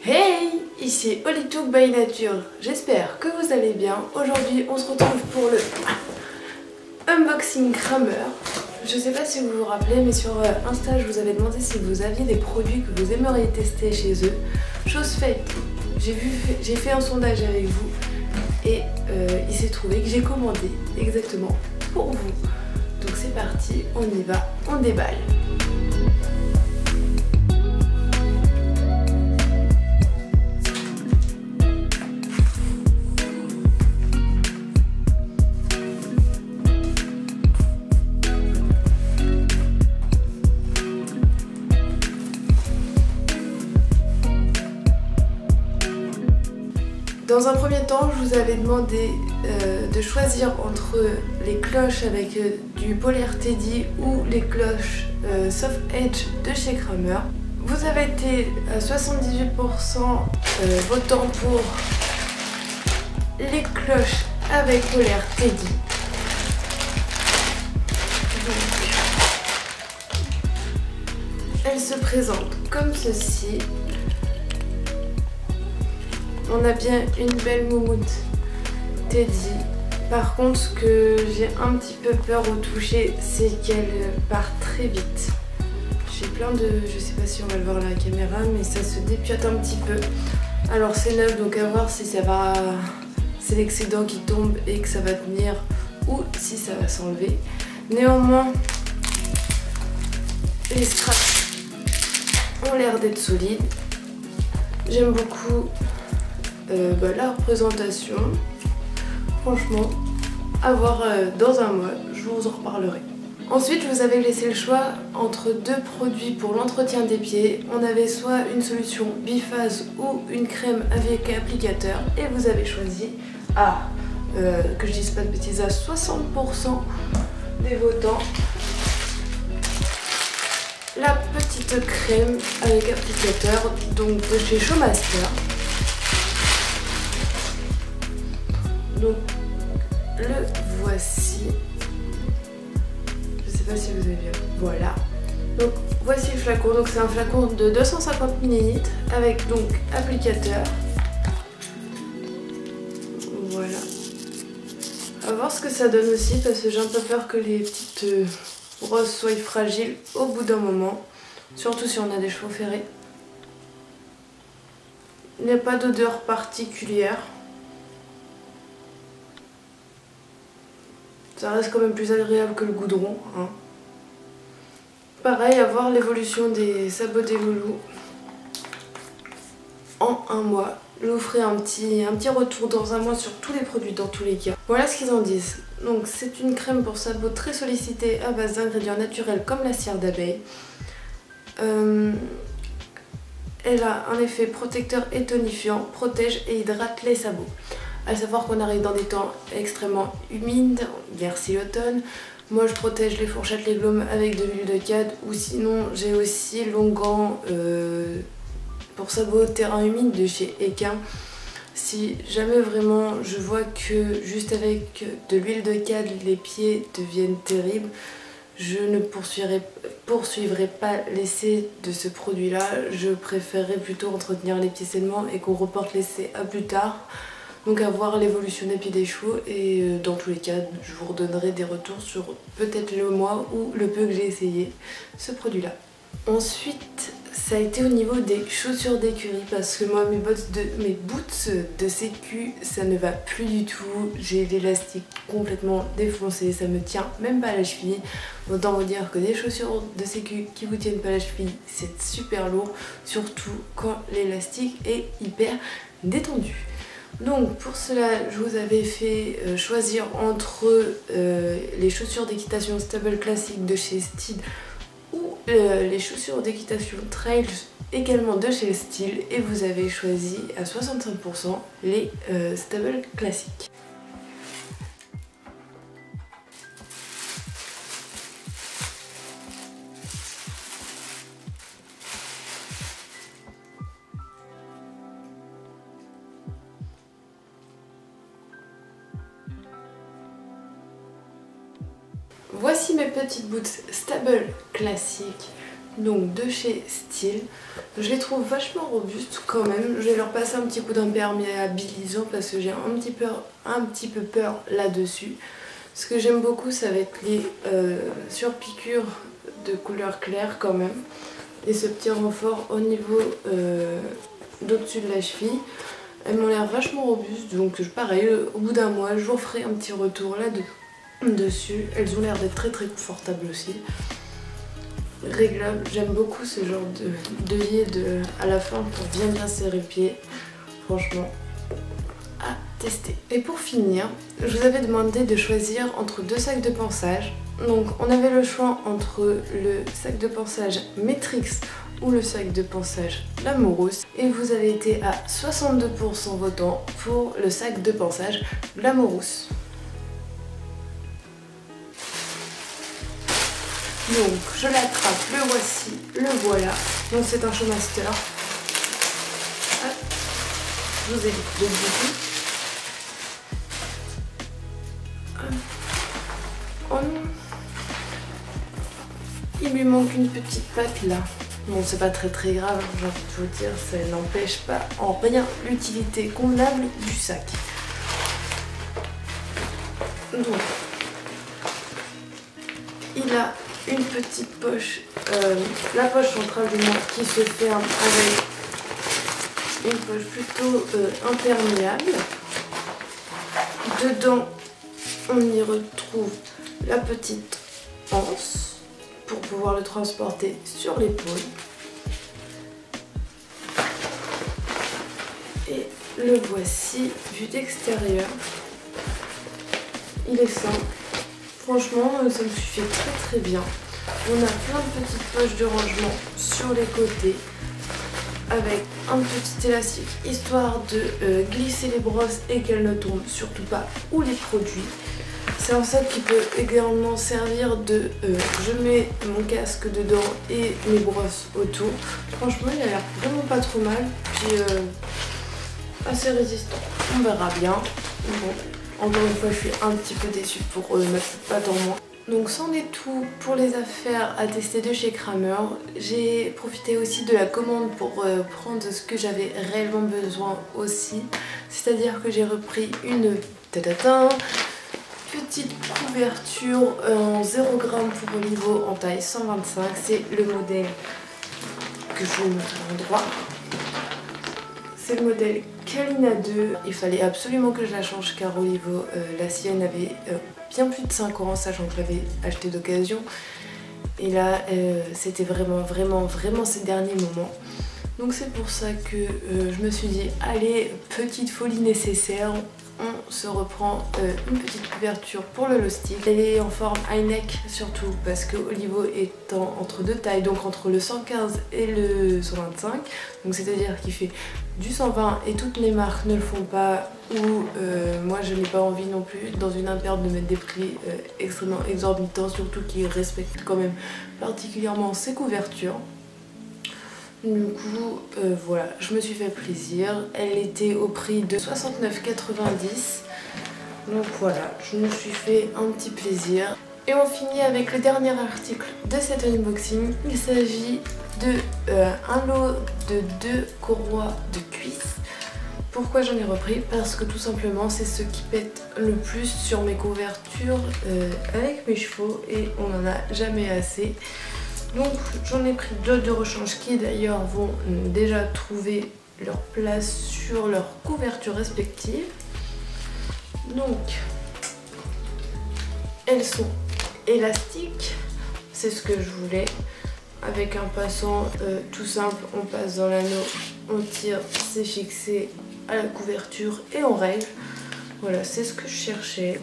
Hey, ici Olitook by Nature, j'espère que vous allez bien. Aujourd'hui on se retrouve pour le unboxing Kramer. Je sais pas si vous vous rappelez, mais sur Insta je vous avais demandé si vous aviez des produits que vous aimeriez tester chez eux. Chose faite, j'ai fait un sondage avec vous et il s'est trouvé que j'ai commandé exactement pour vous. Donc c'est parti, on y va, on déballe. Dans un premier temps, je vous avais demandé de choisir entre les cloches avec du Polar Teddy ou les cloches Soft Edge de chez Kramer. Vous avez été à 78% votant pour les cloches avec Polar Teddy. Donc, elles se présentent comme ceci. On a bien une belle moumoute Teddy. Par contre, ce que j'ai un petit peu peur au toucher, c'est qu'elle part très vite. J'ai plein de... je sais pas si on va le voir à la caméra, mais ça se dépiote un petit peu. Alors c'est neuf, donc à voir si ça va... c'est l'excédent qui tombe et que ça va tenir, ou si ça va s'enlever. Néanmoins, les straps ont l'air d'être solides. J'aime beaucoup la représentation. Franchement, à voir dans un mois, je vous en reparlerai. Ensuite, je vous avais laissé le choix entre deux produits pour l'entretien des pieds. On avait soit une solution biphase ou une crème avec applicateur, et vous avez choisi que je dise pas de bêtises, à 60% des votants, la petite crème avec applicateur, donc de chez Showmaster. Donc le voici, je sais pas si vous avez vu, voilà. Donc voici le flacon, donc c'est un flacon de 250 ml avec donc applicateur. Voilà. On va voir ce que ça donne aussi, parce que j'ai un peu peur que les petites brosses soient fragiles au bout d'un moment, surtout si on a des chevaux ferrés. Il n'y a pas d'odeur particulière. Ça reste quand même plus agréable que le goudron, hein. Pareil, à voir l'évolution des sabots des loulous en un mois. Je vous ferai un petit retour dans un mois sur tous les produits dans tous les cas. Voilà ce qu'ils en disent. Donc c'est une crème pour sabots très sollicitée à base d'ingrédients naturels comme la cire d'abeille. Elle a un effet protecteur et tonifiant, protège et hydrate les sabots. À savoir qu'on arrive dans des temps extrêmement humides, vers automne. Moi je protège les fourchettes, les glomes avec de l'huile de cade, ou sinon j'ai aussi Longan pour sabots terrain humide de chez Equin. Si jamais vraiment je vois que juste avec de l'huile de cade les pieds deviennent terribles, je ne poursuivrai pas l'essai de ce produit là. Je préférerais plutôt entretenir les pieds sainement et qu'on reporte l'essai à plus tard. Donc à voir l'évolution des pieds des chevaux, et dans tous les cas je vous redonnerai des retours sur peut-être le mois ou le peu que j'ai essayé ce produit là. Ensuite ça a été au niveau des chaussures d'écurie, parce que moi mes boots de sécu ça ne va plus du tout. J'ai l'élastique complètement défoncé, ça me tient même pas à la cheville. Autant vous dire que des chaussures de sécu qui vous tiennent pas à la cheville, c'est super lourd, surtout quand l'élastique est hyper détendu. Donc pour cela, je vous avais fait choisir entre les chaussures d'équitation Stable Classic de chez Steed ou les chaussures d'équitation Trails également de chez Steed, et vous avez choisi à 65% les Stable Classic. voici mes petites boots Stable classiques, donc de chez Style. Je les trouve vachement robustes quand même. Je vais leur passer un petit coup d'imperméabilisant parce que j'ai un petit peu peur là-dessus. Ce que j'aime beaucoup, ça va être les surpiqûres de couleur claire quand même. Et ce petit renfort au niveau d'au-dessus de la cheville. Elles m'ont l'air vachement robustes, donc pareil, au bout d'un mois, je vous ferai un petit retour là-dessus. Elles ont l'air d'être très très confortables aussi. Réglables, j'aime beaucoup ce genre de d'œillet à la fin pour bien serrer le pied. Franchement, à tester. Et pour finir, je vous avais demandé de choisir entre deux sacs de pansage. Donc on avait le choix entre le sac de pansage Matrix ou le sac de pansage Glamorous. Et vous avez été à 62% votant pour le sac de pansage Glamorous. Donc je l'attrape, le voici, le voilà. Donc c'est un Showmaster. Hop. Je vous évite de bouger. Oh non. Il lui manque une petite patte là. Bon, c'est pas très grave, j'ai envie de vous dire, ça n'empêche pas en rien l'utilité convenable du sac. Donc, il a une petite poche, la poche centrale du moins, qui se ferme avec une poche plutôt imperméable. Dedans, on y retrouve la petite anse pour pouvoir le transporter sur l'épaule. Et le voici vu d'extérieur. Il est simple. Franchement, ça me suffit très bien. On a plein de petites poches de rangement sur les côtés avec un petit élastique histoire de glisser les brosses et qu'elles ne tombent surtout pas ou les produits. C'est un sac qui peut également servir de... je mets mon casque dedans et mes brosses autour. Franchement, il a l'air vraiment pas trop mal. Puis assez résistant. On verra bien. Bon, encore une fois, je suis un petit peu déçue pour ma petite patte en moins. Donc c'en est tout pour les affaires à tester de chez Kramer. J'ai profité aussi de la commande pour prendre ce que j'avais réellement besoin aussi. C'est-à-dire que j'ai repris une... petite couverture en 0 g pour Olivo en taille 125. C'est le modèle que je vous montre à l'endroit. C'est le modèle Kalina 2. Il fallait absolument que je la change car Olivo, la sienne avait bien plus de 5 ans, sachant que je l'avais acheté d'occasion. Et là, c'était vraiment ces derniers moments. Donc c'est pour ça que je me suis dit, allez, petite folie nécessaire. On se reprend une petite couverture pour le Lostic. Elle est en forme high neck surtout parce que Olivo est entre deux tailles, donc entre le 115 et le 125. Donc c'est-à-dire qu'il fait du 120 et toutes les marques ne le font pas, ou moi je n'ai pas envie non plus dans une impériode de mettre des prix extrêmement exorbitants, surtout qu'ils respectent quand même particulièrement ces couvertures. Du coup, voilà, je me suis fait plaisir. Elle était au prix de 69,90 €. Donc voilà, je me suis fait un petit plaisir. Et on finit avec le dernier article de cet unboxing. Il s'agit de un lot de 2 courroies de cuisse. Pourquoi j'en ai repris? Parce que tout simplement c'est ce qui pète le plus sur mes couvertures avec mes chevaux et on n'en a jamais assez. Donc j'en ai pris 2 de rechange qui d'ailleurs vont déjà trouver leur place sur leur couverture respective. Donc elles sont élastiques, c'est ce que je voulais. Avec un passant tout simple, on passe dans l'anneau, on tire, c'est fixé à la couverture et on règle. Voilà, c'est ce que je cherchais.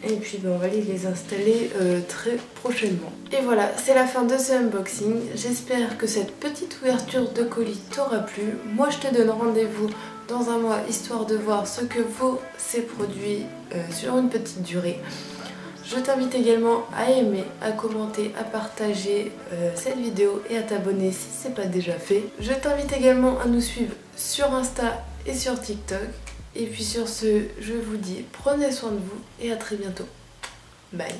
Et puis on va aller les installer très prochainement. Et voilà, c'est la fin de ce unboxing. J'espère que cette petite ouverture de colis t'aura plu. Moi je te donne rendez-vous dans un mois histoire de voir ce que vaut ces produits sur une petite durée. Je t'invite également à aimer, à commenter, à partager cette vidéo et à t'abonner si ce n'est pas déjà fait. Je t'invite également à nous suivre sur Insta et sur TikTok. Et puis sur ce, je vous dis prenez soin de vous et à très bientôt. Bye.